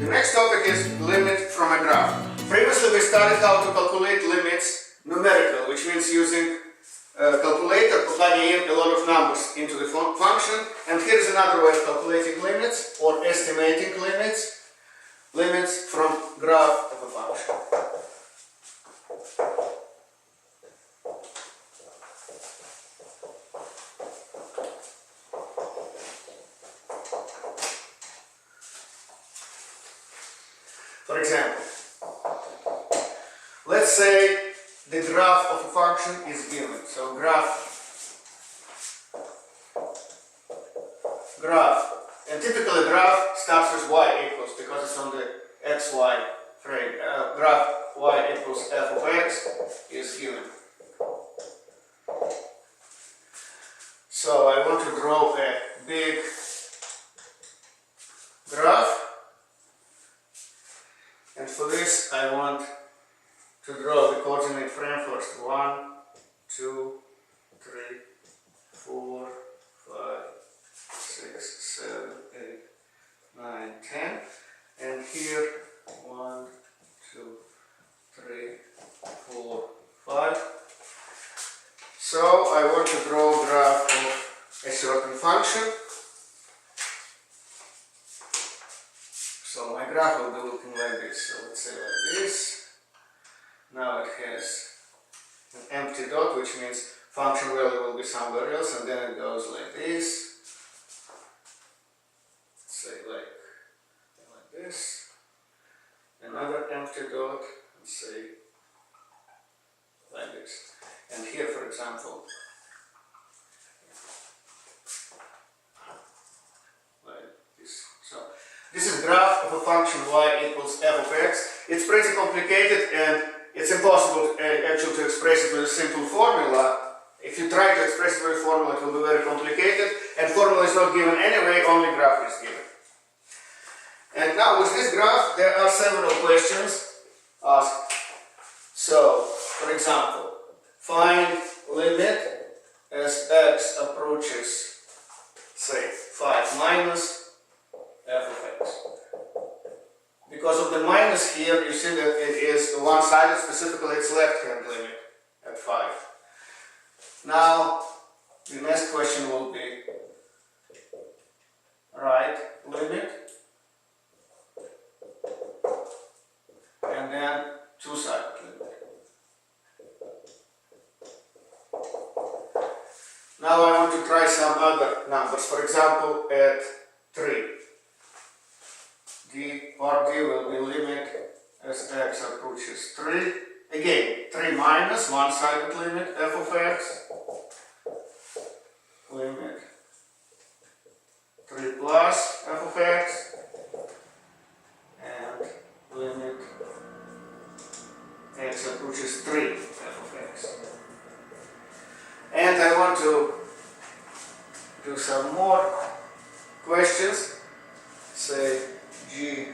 The next topic is limit from a graph. Previously we studied how to calculate limits numerical, which means using a calculator, plugging in a lot of numbers into the function. And here's another way of calculating limits or estimating limits. Limits from graph of a function. For example, let's say the graph of a function is given. So graph, and typically graph starts with y equals, because it's on the xy frame. Graph y equals f of x is given. So I want to draw a big graph. And for this I want to draw the coordinate frame first. 1, 2, 3, 4, 5, 6, 7, 8, 9, 10. And here 1, 2, 3, 4, 5. So I want to draw a graph of a certain function. So my graph will be looking like this. So let's say like this. Now it has an empty dot, which means function value will be somewhere else, and then it goes like this. Let's say like this. Another empty dot, and say like this. And here, for example, like this. So this is graph of a function y equals f of x. It's pretty complicated and it's impossible actually to express it with a simple formula. If you try to express it with a formula, it will be very complicated, and formula is not given anyway, only graph is given. And now with this graph, there are several questions asked. So, for example, find limit as x approaches, say, 5 minus f of x. Because of the minus here, you see that it is one-sided, specifically its left-hand limit at 5. Now, the next question will be right limit, and then two-sided limit. Now I want to try some other numbers. For example, at 3. D will be limit as x approaches 3. Again, 3 minus one-sided limit f of x. Limit 3 plus f of x. And limit x approaches 3 f of x. And I want to do some more questions. Say g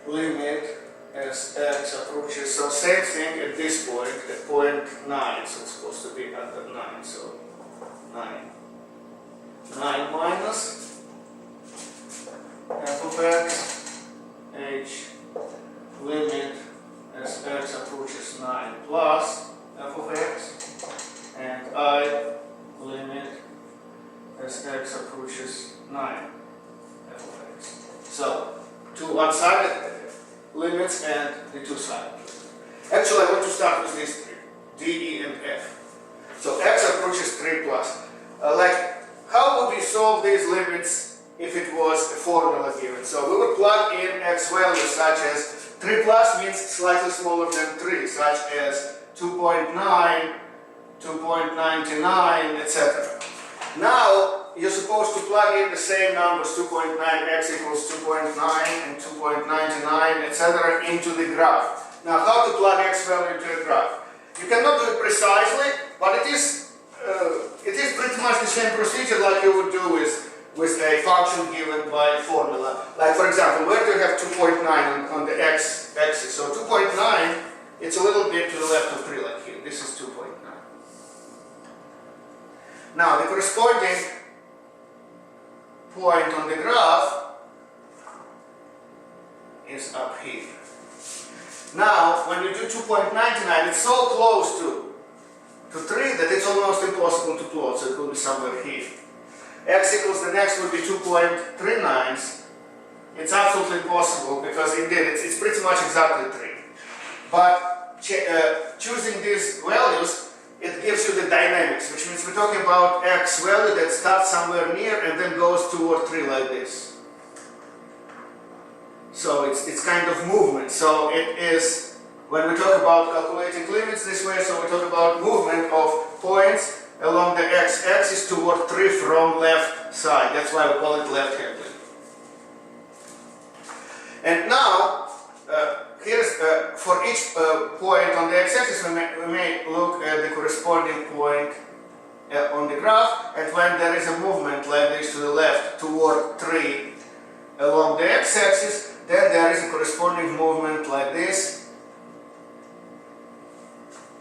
limit as x approaches, so same thing at this point, at point 9, so it's supposed to be under 9, so 9 minus f of x, h limit as x approaches 9 plus f of x, and I limit as x approaches 9 f of x. So, two one-sided limits and the two-sided limits. Actually, I want to start with these three, d, e, and f. So, x approaches 3 plus. How would we solve these limits if it was a formula given? So, we would plug in x values such as 3 plus means slightly smaller than 3, such as 2.9, 2.99, etc. Now, you're supposed to plug in the same numbers, 2.9x equals 2.9 and 2.99, etc. into the graph. Now, how to plug x value into a graph? You cannot do it precisely, but it is pretty much the same procedure like you would do with a function given by a formula. Like, for example, where do you have 2.9 on the x-axis? So 2.9, it's a little bit to the left of 3, like here. This is 2.9. Now, the corresponding point on the graph Now, when you do 2.99, it's so close to 3 that it's almost impossible to plot, so it will be somewhere here. X equals the next will be 2.39. It's absolutely impossible because indeed it's pretty much exactly 3. But choosing these values, it gives you the dynamics, which means we're talking about x value that starts somewhere near and then goes 2 or 3 like this. So it's kind of movement. So it is, when we talk about calculating limits this way, so we talk about movement of points along the x-axis toward 3 from left side. That's why we call it left-hand limit. And now, here's for each point on the x-axis, we may look at the corresponding point on the graph, and when there is a movement like this to the left toward 3 along the x-axis, then there is a corresponding movement like this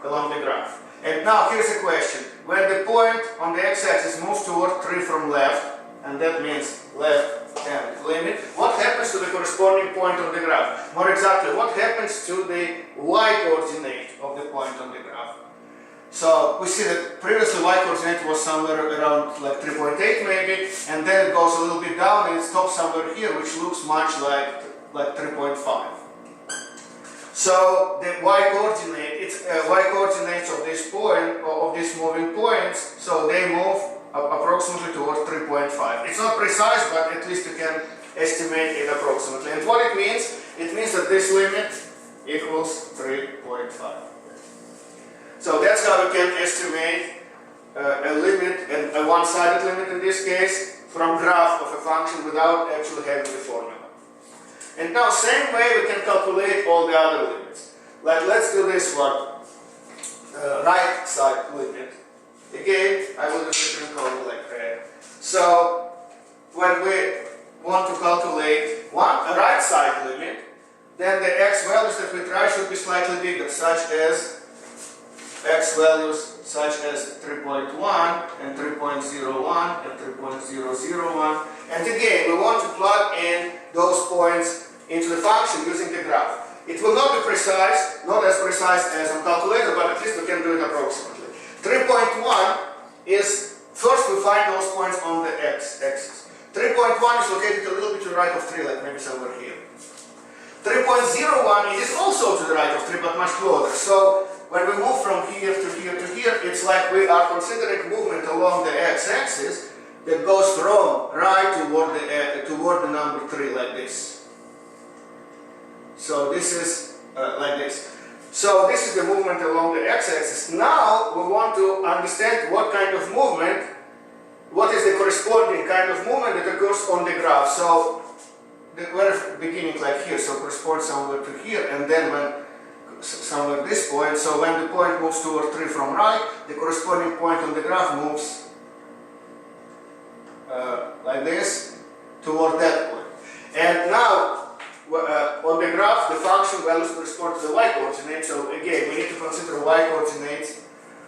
along the graph. And now here's a question. When the point on the x-axis moves toward 3 from left, and that means left-hand limit, what happens to the corresponding point on the graph? More exactly, what happens to the y-coordinate of the point on the graph? So we see that previously y-coordinate was somewhere around like 3.8 maybe, and then it goes a little bit down and it stops somewhere here, which looks much like 3.5. So the y-coordinate, it's y-coordinates of this point, of these moving points, so they move approximately toward 3.5. It's not precise, but at least you can estimate it approximately. And what it means that this limit equals 3.5. So that's how we can estimate a limit, and a one-sided limit in this case, from graph of a function without actually having the formula. And now, same way we can calculate all the other limits. Like, let's do this one, right side limit. Again, I will use a different color like red. So, when we want to calculate a right side limit, then the x values that we try should be slightly bigger, such as x values such as 3.1 and 3.01 and 3.001. And again, we want to plug in those points into the function using the graph. It will not be precise, not as precise as on calculator, but at least we can do it approximately. 3.1 is, first we find those points on the x-axis. 3.1 is located a little bit to the right of 3, like maybe somewhere here. 3.01 is also to the right of 3, but much closer. So when we move from here to here to here, it's like we are considering movement along the x-axis that goes from right toward the number 3 like this. So this is like this. So this is the movement along the x-axis. Now we want to understand what kind of movement, what is the corresponding kind of movement that occurs on the graph. So the very beginning like here, so corresponds somewhere to here, and then when somewhere this point, so when the point moves toward 3 from right, the corresponding point on the graph moves like this toward that point. And now on the graph, the function values correspond to the y-coordinate, so again, we need to consider y-coordinates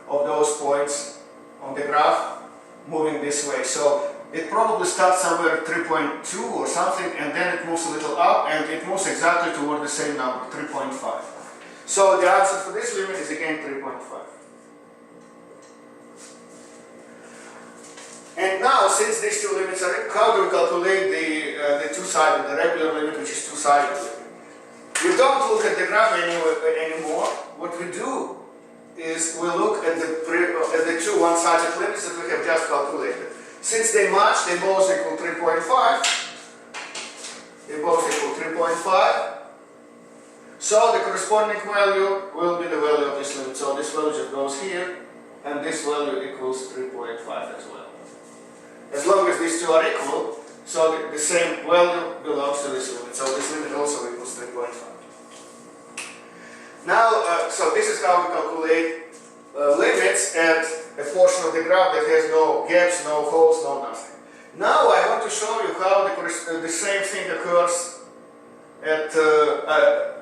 of those points on the graph moving this way. So it probably starts somewhere at 3.2 or something, and then it moves a little up, and it moves exactly toward the same number, 3.5. So the answer for this limit is again 3.5. And now, since these two limits are, how do we calculate the two-sided, the regular limit, which is two-sided limit? We don't look at the graph anymore. What we do is we look at the two one-sided limits that we have just calculated. Since they match, they both equal 3.5. They both equal 3.5. So the corresponding value will be the value of this limit. So this value just goes here, and this value equals 3.5 as well. As long as these two are equal, so the same value belongs to this limit. So this limit also equals 3.5. Now, so this is how we calculate limits at a portion of the graph that has no gaps, no holes, no nothing. Now I want to show you how the same thing occurs at a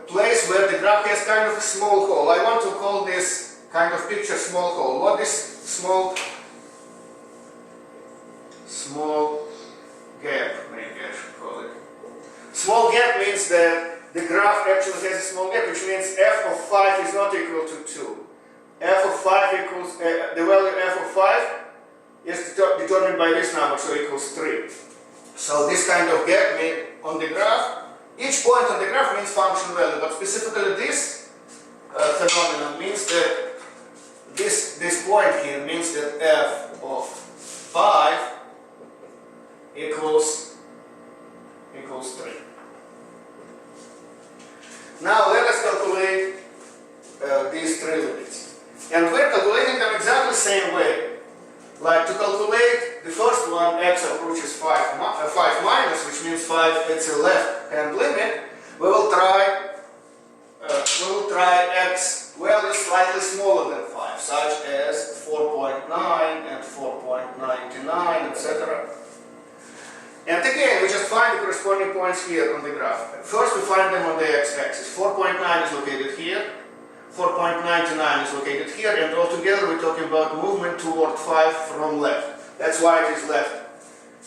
place where the graph has kind of a small hole. I want to call this kind of picture small hole. What is small gap, maybe I should call it. Small gap means that the graph actually has a small gap, which means f of 5 is not equal to 2. F of 5 equals, the value f of 5 is determined by this number, so equals 3. So this kind of gap on the graph, each point on the graph means function value, but specifically this phenomenon means that this point here means that f of 5 equals 3. Now let us calculate these three limits. And we're calculating them exactly the same way. Like to calculate the first one, x approaches 5 minus, which means 5 it's a left hand limit, we will try x values slightly smaller than 5, such as 4.9 and 4.99, etc. And again, we just find the corresponding points here on the graph. First we find them on the x-axis. 4.9 is located here, 4.99 is located here, and altogether we're talking about movement toward 5 from left. That's why it is left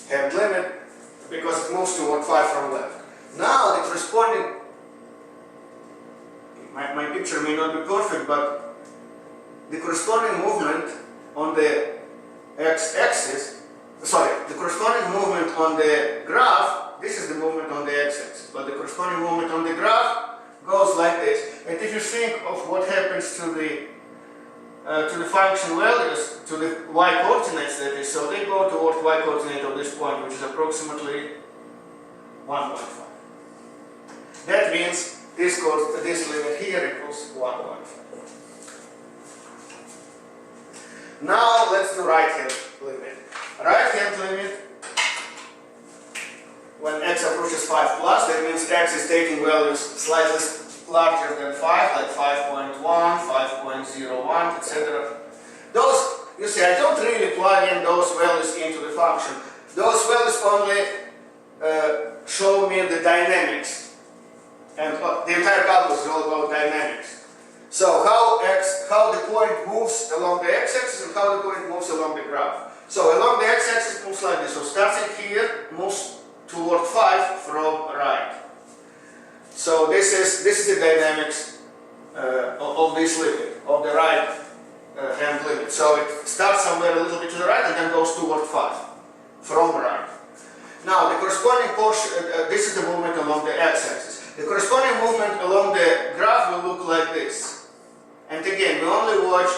hand limit, because it moves toward 5 from left. Now the corresponding, my picture may not be perfect, but the corresponding movement on the x-axis, the corresponding movement on the graph, this is the movement on the x-axis, but the corresponding movement on the graph goes like this. And if you think of what happens to the function values, to the y-coordinates that is, so they go toward y-coordinate of this point, which is approximately 1.5. That means this limit here equals 1.5. Now let's do right-hand limit. Right-hand limit, when x approaches 5 plus, that means x is taking values slightly larger than 5, like 5.1, 5.01, etc. Those, you see, I don't really plug in those values into the function. Those values only show me the dynamics. And the entire calculus is all about dynamics. So how the point moves along the x-axis and how the point moves along the graph. So along the x-axis moves like this. So starting here moves toward 5 from right. So this is the dynamics of this limit, of the right hand limit. So it starts somewhere a little bit to the right and then goes toward 5 from right. Now the corresponding portion, this is the movement along the x-axis. The corresponding movement along the graph will look like this. And again, we only watch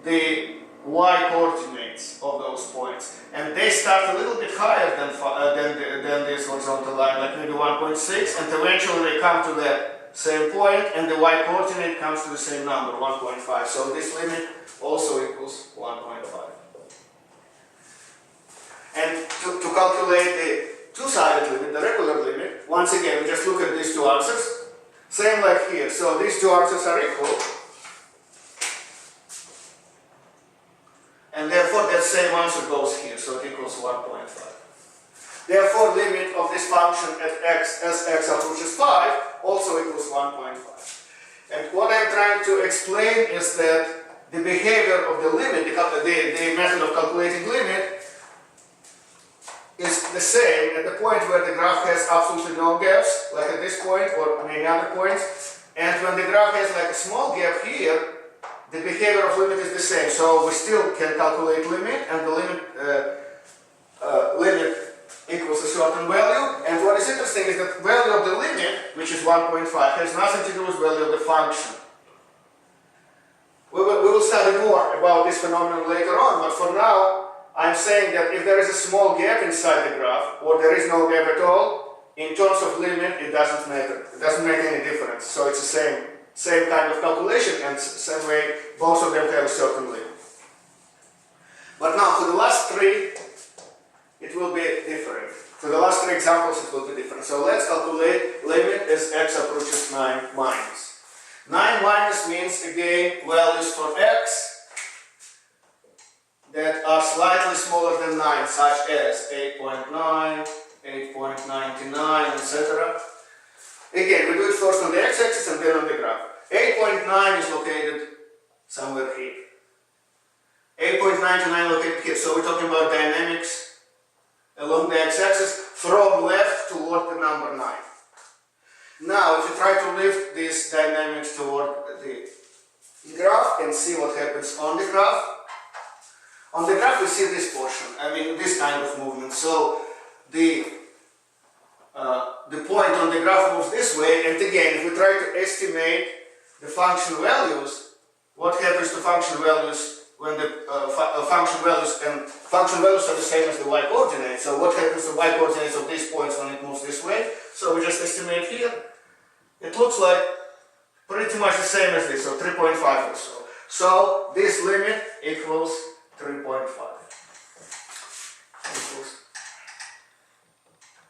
the y-coordinates of those points. And they start a little bit higher than this horizontal line, like maybe 1.6, and eventually they come to that same point, and the y-coordinate comes to the same number, 1.5. So this limit also equals 1.5. And to calculate the two-sided limit, the regular limit, once again, we just look at these two answers. Same like here. So these two answers are equal. And therefore that same answer goes here, so it equals 1.5. Therefore, limit of this function at x as x approaches 5 also equals 1.5. And what I'm trying to explain is that the behavior of the limit, the method of calculating limit, is the same at the point where the graph has absolutely no gaps, like at this point or on any other point. And when the graph has like a small gap here, the behavior of limit is the same. So we still can calculate limit, and the limit equals a certain value. And what is interesting is that value of the limit, which is 1.5, has nothing to do with value of the function. We will study more about this phenomenon later on, but for now, I'm saying that if there is a small gap inside the graph, or there is no gap at all, in terms of limit, it doesn't matter. It doesn't make any difference. So it's the same kind of calculation, and same way both of them have a certain limit. But now for the last three, it will be different. For the last three examples, it will be different. So let's calculate limit as x approaches 9 minus. 9 minus means, again, values for x that are slightly smaller than 9, such as 8.9, 8.99, etc. Again, we do it first on the x-axis and then on the graph. 8.9 is located somewhere here. 8.99 located here. So we're talking about dynamics along the x-axis from left toward the number 9. Now, if you and see what happens on the graph. On the graph we see this portion, I mean this kind of movement. So the point on the graph moves this way, and again if we try to estimate the function values, what happens to function values when the function values are the same as the y coordinates. So what happens to y coordinates of these points when it moves this way? So we just estimate here. It looks like pretty much the same as this, so 3.5 or so. So this limit equals 3.5. Equals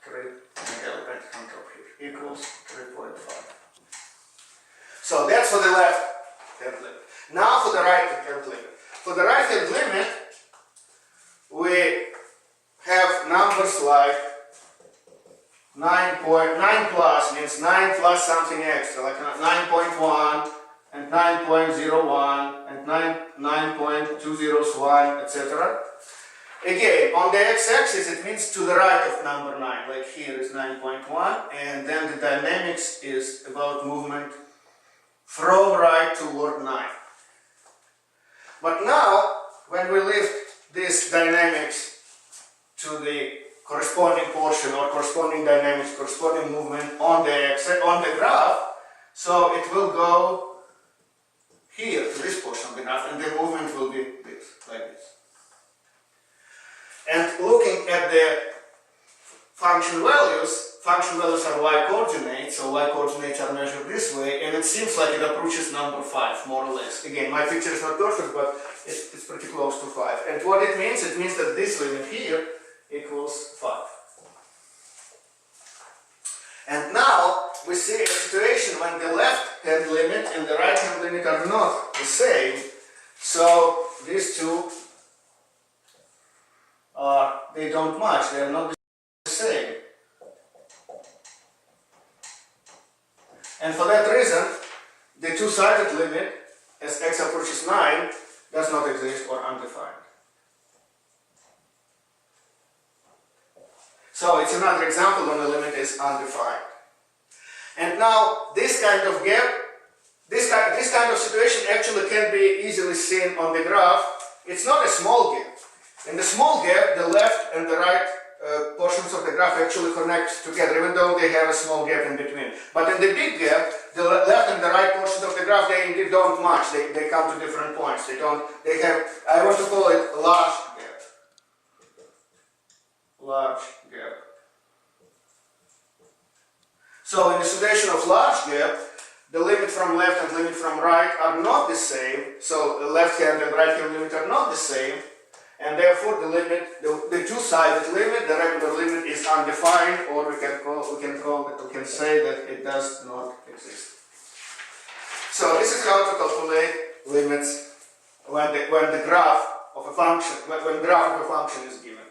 3, equals 3.5. So that's for the left hand limit. Now for the right hand limit. For the right hand limit, we have numbers like 9 plus means 9 plus something extra, like 9.1 and 9.01 and 9.201, etc. Again, on the x-axis it means to the right of number 9, like here is 9.1, and then the dynamics is about movement from right toward 9. But now, when we lift this dynamics to the corresponding portion or corresponding dynamics, corresponding movement on the graph, so it will go here to this portion of the graph, and the movement will be this, like this. And looking at the function values are y coordinates, so y coordinates are measured this way, and it seems like it approaches number 5, more or less. Again, my picture is not perfect, but it's pretty close to 5. And what it means that this limit here equals 5. And now we see a situation when the left hand limit and the right hand limit are not the same. So these two they don't match, they are not the same. And for that reason, the two-sided limit as x approaches 9 does not exist or undefined. So it's another example when the limit is undefined. And now this kind of gap, this kind of situation actually can be easily seen on the graph. It's not a small gap. In the small gap, the left and the right portions of the graph actually connect together, even though they have a small gap in between. But in the big gap, the left and the right portions of the graph, they don't match. They come to different points. They have, I want to call it a large gap. Large gap. So in the situation of large gap, the limit from left and limit from right are not the same. So the left hand and right hand limit are not the same. And therefore the limit, the two-sided limit, the regular limit is undefined, or we can say that it does not exist. So this is how to calculate limits when the graph of a function, when graph of a function is given.